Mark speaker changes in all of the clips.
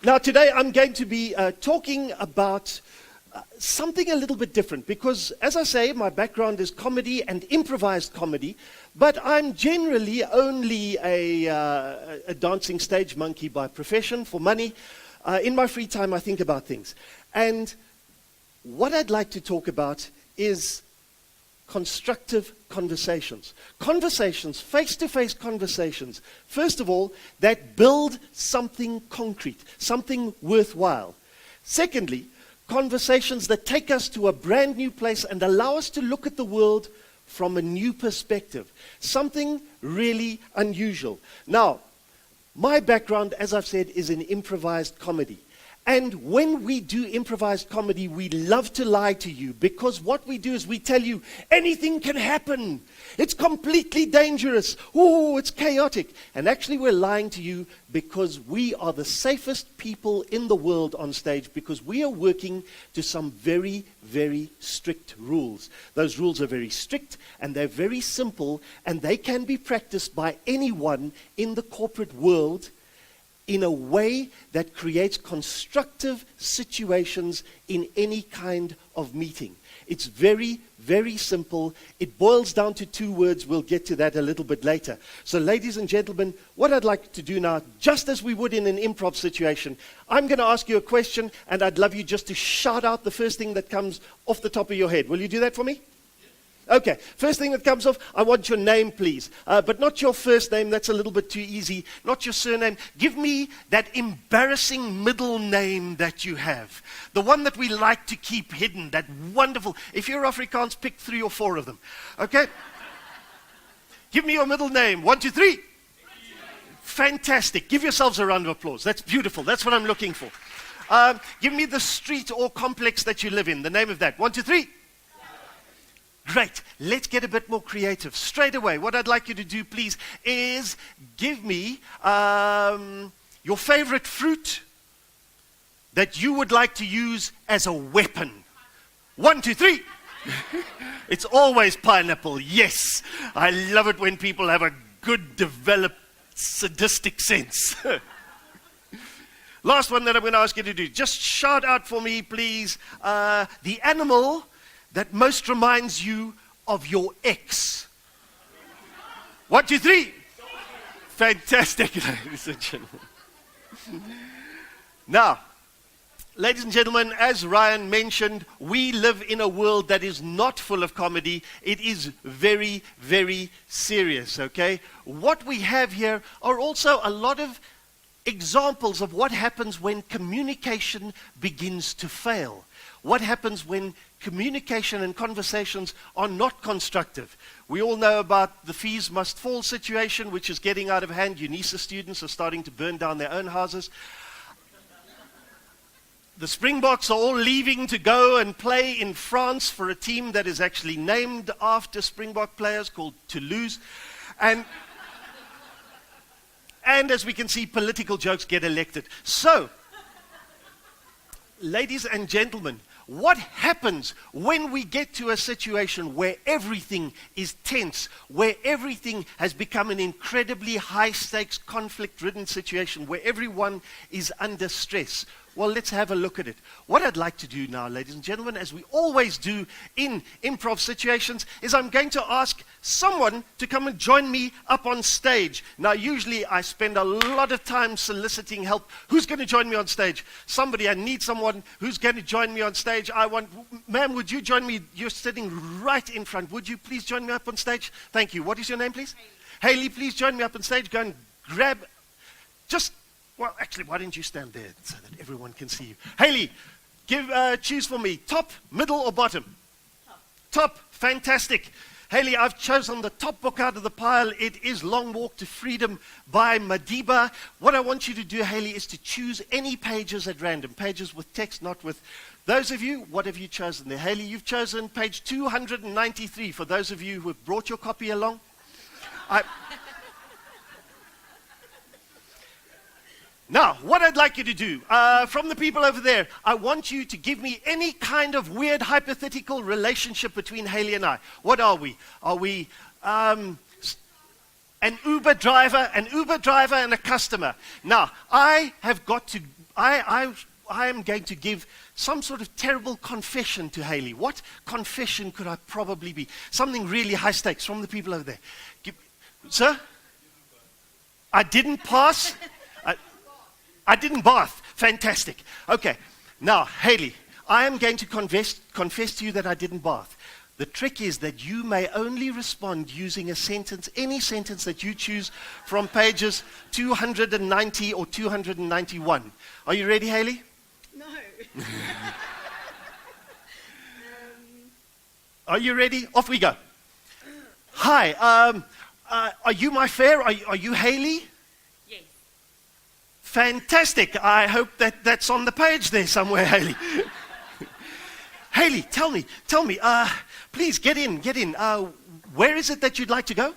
Speaker 1: Now, today I'm going to be talking about something a little bit different because, as I say, my background is comedy and improvised comedy, but I'm generally only a dancing stage monkey by profession for money. In my free time, I think about things. And what I'd like to talk about is constructive conversations. Conversations, face-to-face conversations, first of all, that build something concrete, something worthwhile. Secondly, conversations that take us to a brand new place and allow us to look at the world from a new perspective, something really unusual. Now, my background, as I've said, is in improvised comedy. And when we do improvised comedy, we love to lie to you because what we do is we tell you anything can happen. It's completely dangerous. Oh, it's chaotic. And actually we're lying to you because we are the safest people in the world on stage because we are working to some very, very strict rules. Those rules are very strict and they're very simple and they can be practiced by anyone in the corporate world in a way that creates constructive situations in any kind of meeting. It's very, very simple. It boils down to two words. We'll get to that a little bit later. So, ladies and gentlemen, what I'd like to do now, just as we would in an improv situation, I'm going to ask you a question, and I'd love you just to shout out the first thing that comes off the top of your head. Will you do that for me? Okay, first thing that comes off, I want your name, please. But not your first name, that's a little bit too easy. Not your surname. Give me that embarrassing middle name that you have. The one that we like to keep hidden, that wonderful. If you're Afrikaans, pick 3 or 4 of them. Okay? Give me your middle name. 1, 2, 3. Fantastic. Give yourselves a round of applause. That's beautiful. That's what I'm looking for. Give me the street or complex that you live in. The name of that. 1, 2, 3. Great. Let's get a bit more creative. Straight away, what I'd like you to do, please, is give me your favorite fruit that you would like to use as a weapon. 1, 2, 3. It's always pineapple. Yes. I love it when people have a good, developed, sadistic sense. Last one that I'm going to ask you to do. Just shout out for me, please, the animal that most reminds you of your ex. 1, 2, 3. Fantastic, ladies and gentlemen. Now, ladies and gentlemen, as Ryan mentioned, we live in a world that is not full of comedy. It is very, very serious, okay? What we have here are also a lot of examples of what happens when communication begins to fail. What happens when communication and conversations are not constructive? We all know about the fees must fall situation, which is getting out of hand. UNISA students are starting to burn down their own houses. The Springboks are all leaving to go and play in France for a team that is actually named after Springbok players called Toulouse. And as we can see, political jokes get elected. So, ladies and gentlemen, what happens when we get to a situation where everything is tense, where everything has become an incredibly high-stakes, conflict-ridden situation, where everyone is under stress? Well, let's have a look at it. What I'd like to do now, ladies and gentlemen, as we always do in improv situations, is I'm going to ask someone to come and join me up on stage. Now, usually I spend a lot of time soliciting help. Who's going to join me on stage? Somebody, I need someone who's going to join me on stage. Ma'am, would you join me? You're sitting right in front. Would you please join me up on stage? Thank you. What is your name, please? Haley, please join me up on stage. Go and grab, well, actually, why don't you stand there so that everyone can see you? Haley, choose for me. Top, middle, or bottom? Top. Fantastic. Haley, I've chosen the top book out of the pile. It is Long Walk to Freedom by Madiba. What I want you to do, Haley, is to choose any pages at random. Pages with text, not with... Those of you, what have you chosen there? Haley, you've chosen page 293. For those of you who have brought your copy along. Now, what I'd like you to do, from the people over there, I want you to give me any kind of weird hypothetical relationship between Haley and I. What are we? Are we an Uber driver and a customer? Now, I have got to I am going to give some sort of terrible confession to Haley. What confession could I probably be? Something really high stakes from the people over there. Sir? I didn't pass. I didn't bath. Fantastic. Okay. Now, Haley, I am going to confess to you that I didn't bath. The trick is that you may only respond using a sentence, any sentence that you choose from pages 290 or 291. Are you ready, Haley?
Speaker 2: No.
Speaker 1: Are you ready? Off we go. Hi, are you my fare? Are you Haley?
Speaker 2: Yes.
Speaker 1: Fantastic. I hope that's on the page there somewhere, Haley. Haley, tell me, please get in. Where is it that you'd like to go?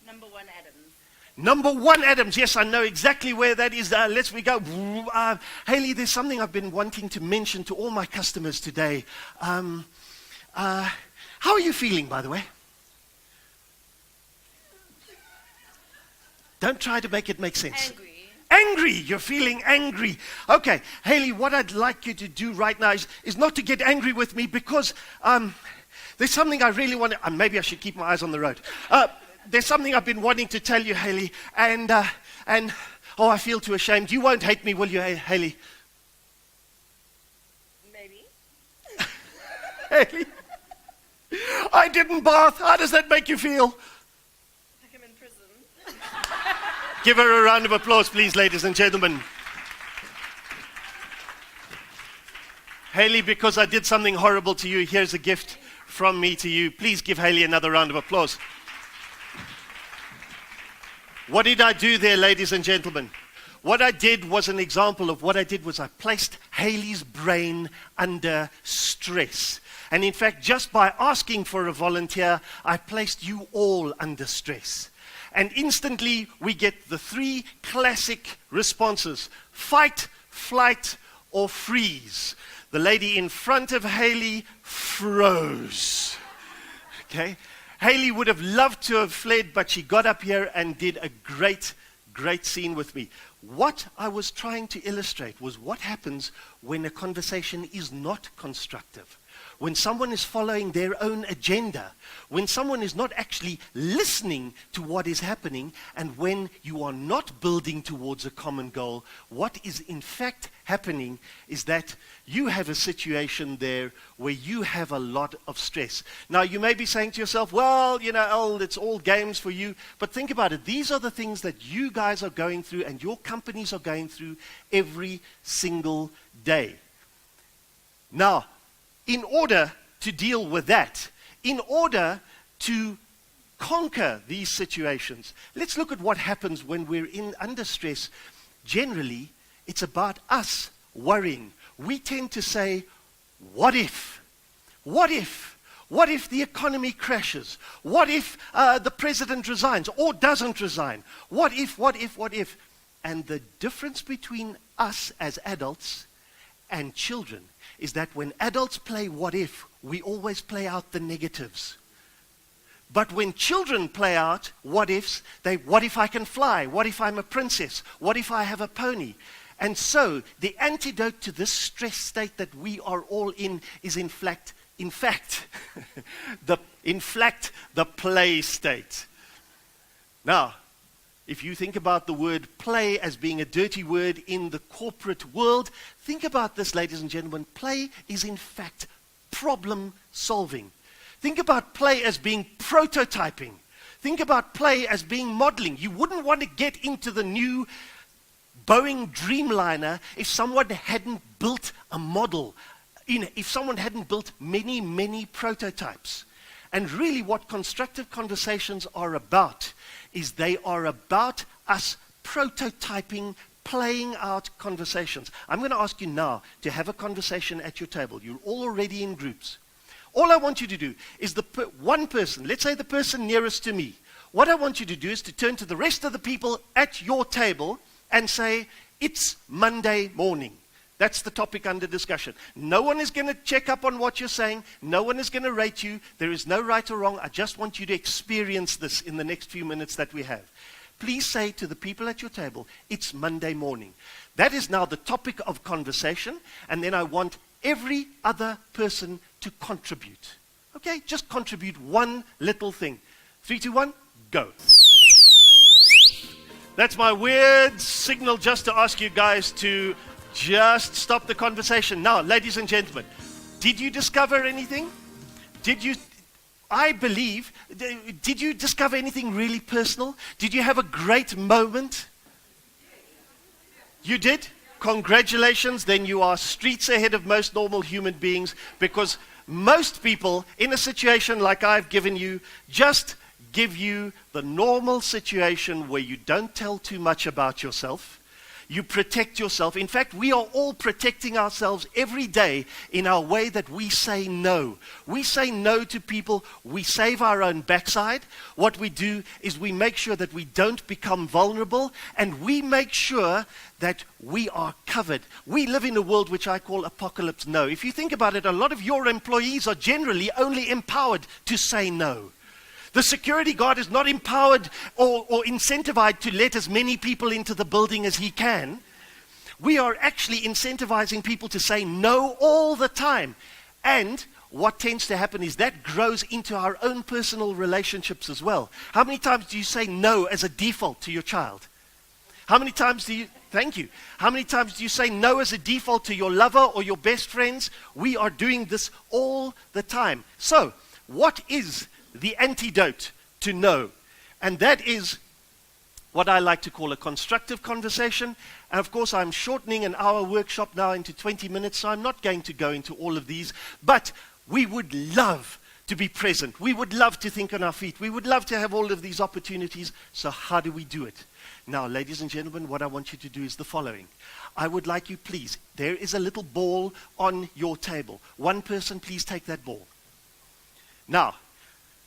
Speaker 2: Number 1 Adams.
Speaker 1: Number 1 Adams. Yes, I know exactly where that is. Let's we go. Haley, there's something I've been wanting to mention to all my customers today. How are you feeling, by the way? Don't try to make it make sense.
Speaker 2: Angry.
Speaker 1: Angry, you're feeling angry. Okay, Haley, what I'd like you to do right now is not to get angry with me because there's something I really want to, maybe I should keep my eyes on the road. There's something I've been wanting to tell you, Haley, and oh, I feel too ashamed. You won't hate me, will you, Haley?
Speaker 2: Maybe.
Speaker 1: Haley, I didn't bath. How does that make you feel?
Speaker 2: Like I'm in prison.
Speaker 1: Give her a round of applause, please, ladies and gentlemen. Haley, because I did something horrible to you, here's a gift from me to you. Please give Haley another round of applause. What did I do there, ladies and gentlemen? What I did was an example of what I did was I placed Haley's brain under stress. And in fact, just by asking for a volunteer, I placed you all under stress. And instantly, we get the 3 classic responses: fight, flight, or freeze. The lady in front of Haley froze. Okay? Haley would have loved to have fled, but she got up here and did a great scene with me. What I was trying to illustrate was what happens when a conversation is not constructive. When someone is following their own agenda, when someone is not actually listening to what is happening, and when you are not building towards a common goal, what is in fact happening is that you have a situation there where you have a lot of stress. Now, you may be saying to yourself, well, it's all games for you. But think about it. These are the things that you guys are going through and your companies are going through every single day. Now, in order to deal with that, in order to conquer these situations, let's look at what happens when we're under stress. Generally, it's about us worrying. We tend to say, what if? What if? What if the economy crashes? What if the president resigns or doesn't resign? What if, what if, what if? And the difference between us as adults and children is that when adults play what if, we always play out the negatives. But when children play out what ifs, what if I can fly? What if I'm a princess? What if I have a pony? And so the antidote to this stress state that we are all in is in fact the play state. Now, if you think about the word play as being a dirty word in the corporate world, think about this, ladies and gentlemen. Play is in fact problem solving. Think about play as being prototyping. Think about play as being modeling. You wouldn't want to get into the new Boeing Dreamliner if someone hadn't built a model, if someone hadn't built many, many prototypes. And really what constructive conversations are about is they are about us prototyping, playing out conversations. I'm going to ask you now to have a conversation at your table. You're all already in groups. All I want you to do is one person, let's say the person nearest to me, what I want you to do is to turn to the rest of the people at your table and say, it's Monday morning. That's the topic under discussion. No one is going to check up on what you're saying. No one is going to rate you. There is no right or wrong. I just want you to experience this in the next few minutes that we have. please say to the people at your table, it's Monday morning. That is now the topic of conversation, and then I want every other person to contribute. Okay, just contribute one little thing. 3, 2, 1, go. That's my weird signal just to ask you guys to just stop the conversation. Now, ladies and gentlemen, did you discover anything? Did you discover anything really personal? Did you have a great moment? You did? Congratulations, then you are streets ahead of most normal human beings, because most people in a situation like I've given you just give you the normal situation where you don't tell too much about yourself. You protect yourself. In fact, we are all protecting ourselves every day in our way that we say no. We say no to people. We save our own backside. What we do is we make sure that we don't become vulnerable, and we make sure that we are covered. We live in a world which I call apocalypse no. If you think about it, a lot of your employees are generally only empowered to say no. The security guard is not empowered or incentivized to let as many people into the building as he can. We are actually incentivizing people to say no all the time. And what tends to happen is that grows into our own personal relationships as well. How many times do you say no as a default to your child? How many times do you, thank you. How many times do you say no as a default to your lover or your best friends? We are doing this all the time. So, what is the antidote to no? And that is what I like to call a constructive conversation. And of course, I'm shortening an hour workshop now into 20 minutes, so I'm not going to go into all of these. But we would love to be present. We would love to think on our feet. We would love to have all of these opportunities. So how do we do it? Now, ladies and gentlemen, what I want you to do is the following. I would like you, please, there is a little ball on your table. One person, please take that ball. Now,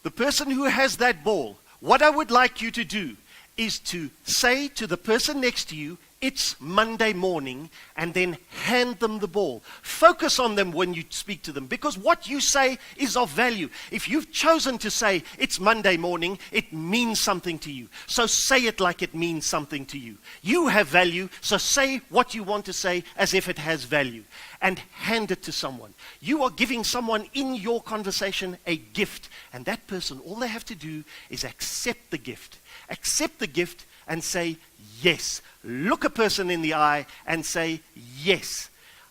Speaker 1: the person who has that ball, what I would like you to do is to say to the person next to you, it's Monday morning, and then hand them the ball. Focus on them when you speak to them, because what you say is of value. If you've chosen to say it's Monday morning, it means something to you. So say it like it means something to you. You have value, so say what you want to say as if it has value, and hand it to someone. You are giving someone in your conversation a gift, and that person, all they have to do is accept the gift. Accept the gift and say yes. Look a person in the eye and say yes.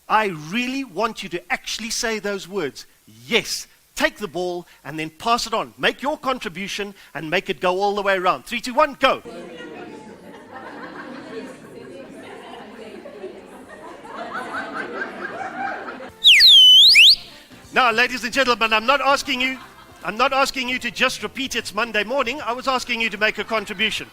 Speaker 1: I really want you to actually say those words. Yes. Take the ball and then pass it on. Make your contribution and make it go all the way around. 3, 2, 1, go. Now, ladies and gentlemen, I'm not asking you to just repeat it's Monday morning. I was asking you to make a contribution.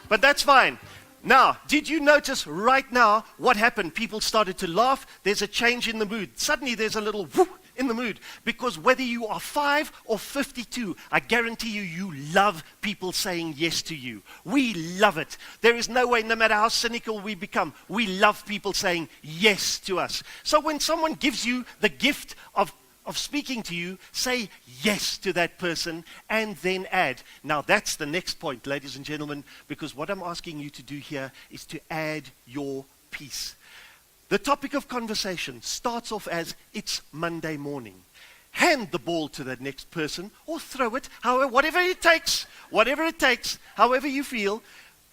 Speaker 1: But that's fine. Now, did you notice right now what happened? People started to laugh. There's a change in the mood. Suddenly there's a little whoop in the mood. Because whether you are 5 or 52, I guarantee you, you love people saying yes to you. We love it. There is no way, no matter how cynical we become, we love people saying yes to us. So when someone gives you the gift of speaking to you, say yes to that person and then add. Now that's the next point, ladies and gentlemen, because what I'm asking you to do here is to add your piece. The topic of conversation starts off as it's Monday morning. Hand the ball to the next person or throw it, however, whatever it takes, however you feel,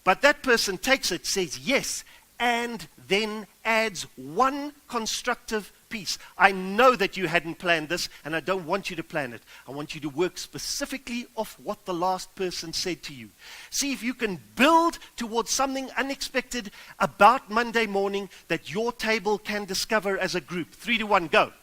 Speaker 1: but that person takes it, says yes, and then adds one constructive piece. I know that you hadn't planned this, and I don't want you to plan it. I want you to work specifically off what the last person said to you. See if you can build towards something unexpected about Monday morning that your table can discover as a group. 3, 2, 1, go.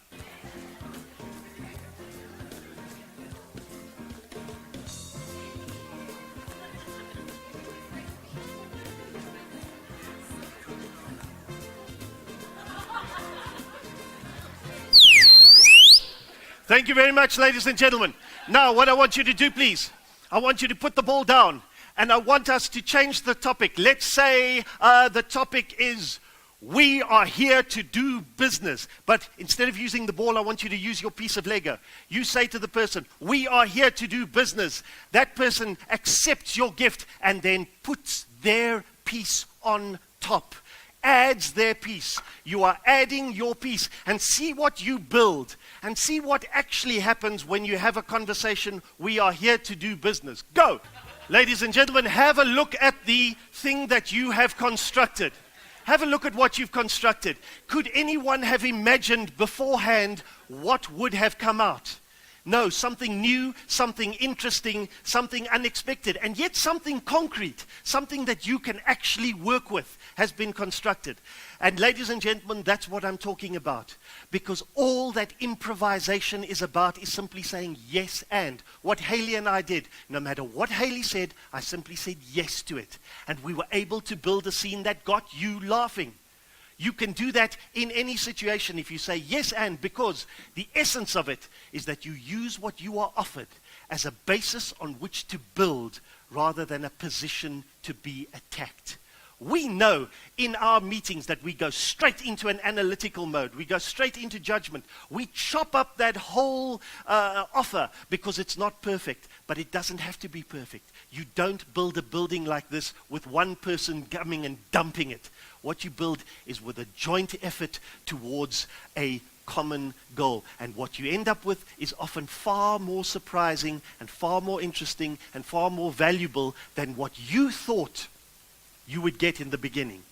Speaker 1: Thank you very much, ladies and gentlemen. Now, what I want you to do, please, I want you to put the ball down, and I want us to change the topic. Let's say the topic is, we are here to do business. But instead of using the ball, I want you to use your piece of Lego. You say to the person, we are here to do business. That person accepts your gift and then puts their piece on top. Adds their piece. You are adding your piece, and see what you build, and see what actually happens when you have a conversation. We are here to do business. Go! Ladies and gentlemen, have a look at the thing that you have constructed. Have a look at what you've constructed. Could anyone have imagined beforehand what would have come out? No, something new, something interesting, something unexpected, and yet something concrete, something that you can actually work with has been constructed. And ladies and gentlemen, that's what I'm talking about. Because all that improvisation is about is simply saying yes and. What Haley and I did, no matter what Haley said, I simply said yes to it. And we were able to build a scene that got you laughing. You can do that in any situation if you say yes and, because the essence of it is that you use what you are offered as a basis on which to build rather than a position to be attacked. We know in our meetings that we go straight into an analytical mode. We go straight into judgment. We chop up that whole offer because it's not perfect, but it doesn't have to be perfect. You don't build a building like this with one person coming and dumping it. What you build is with a joint effort towards a common goal. And what you end up with is often far more surprising and far more interesting and far more valuable than what you thought you would get in the beginning.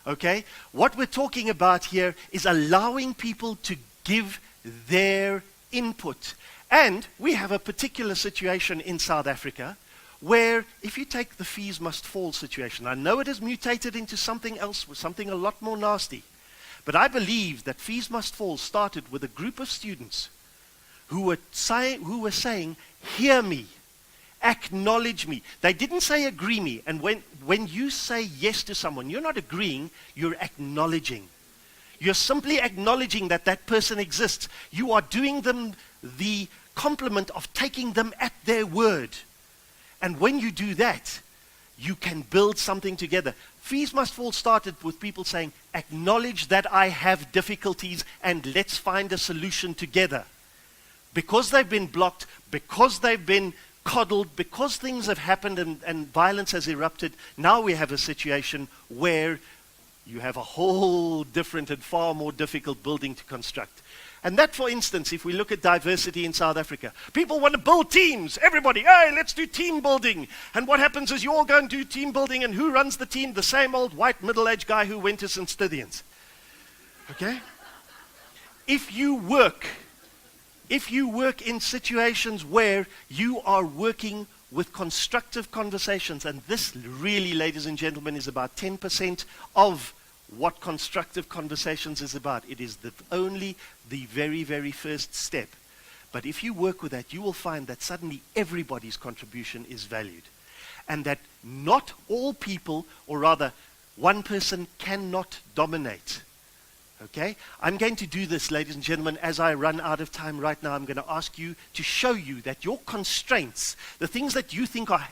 Speaker 1: Okay? What we're talking about here is allowing people to give their input. And we have a particular situation in South Africa where if you take the fees must fall situation, I know it has mutated into something else, something a lot more nasty, but I believe that fees must fall started with a group of students who were saying, hear me, acknowledge me. They didn't say agree me. And when you say yes to someone, you're not agreeing, you're acknowledging. You're simply acknowledging that that person exists. You are doing them the compliment of taking them at their word. And when you do that, you can build something together. Fees Must Fall started with people saying, acknowledge that I have difficulties and let's find a solution together. Because they've been blocked, because they've been coddled, because things have happened and violence has erupted, now we have a situation where you have a whole different and far more difficult building to construct. And that, for instance, if we look at diversity in South Africa, people want to build teams. Everybody, hey, let's do team building. And what happens is you all go and do team building, and who runs the team? The same old white middle-aged guy who went to St. Stithians. Okay? If you work in situations where you are working with constructive conversations, and this really, ladies and gentlemen, is about 10% of what constructive conversations is about. It is only the very, very first step. But if you work with that, you will find that suddenly everybody's contribution is valued. And that not all people, or rather, one person cannot dominate. Okay? I'm going to do this, ladies and gentlemen, as I run out of time right now. I'm going to ask you to show you that your constraints, the things that you think are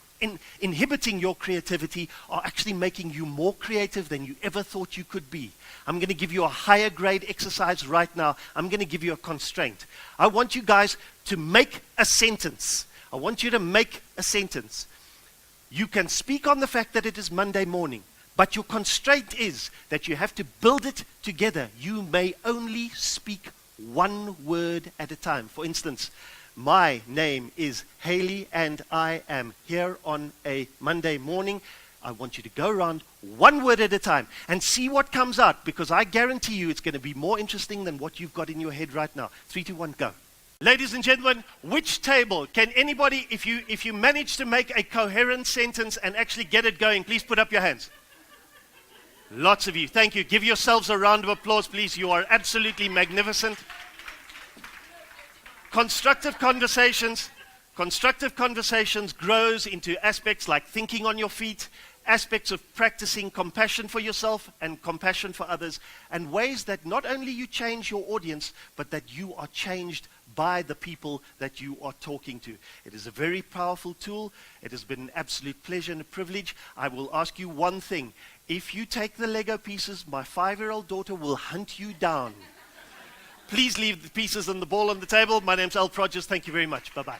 Speaker 1: inhibiting your creativity, are actually making you more creative than you ever thought you could be. I'm going to give you a higher grade exercise right now. I'm going to give you a constraint. I want you guys to make a sentence. I want you to make a sentence. You can speak on the fact that it is Monday morning, but your constraint is that you have to build it together. You may only speak one word at a time. For instance, my name is Haley and I am here on a Monday morning. I want you to go around one word at a time and see what comes out, because I guarantee you it's going to be more interesting than what you've got in your head right now. 3, 2, 1, go. Ladies and gentlemen, which table can anybody, if you manage to make a coherent sentence and actually get it going, please put up your hands. Lots of you. Thank you. Give yourselves a round of applause, please. You are absolutely magnificent. Constructive conversations grows into aspects like thinking on your feet, aspects of practicing compassion for yourself and compassion for others, and ways that not only you change your audience, but that you are changed by the people that you are talking to. It is a very powerful tool. It has been an absolute pleasure and a privilege. I will ask you one thing. If you take the Lego pieces, my 5-year-old daughter will hunt you down. Please leave the pieces and the ball on the table. My name's Prodgers. Thank you very much. Bye-bye.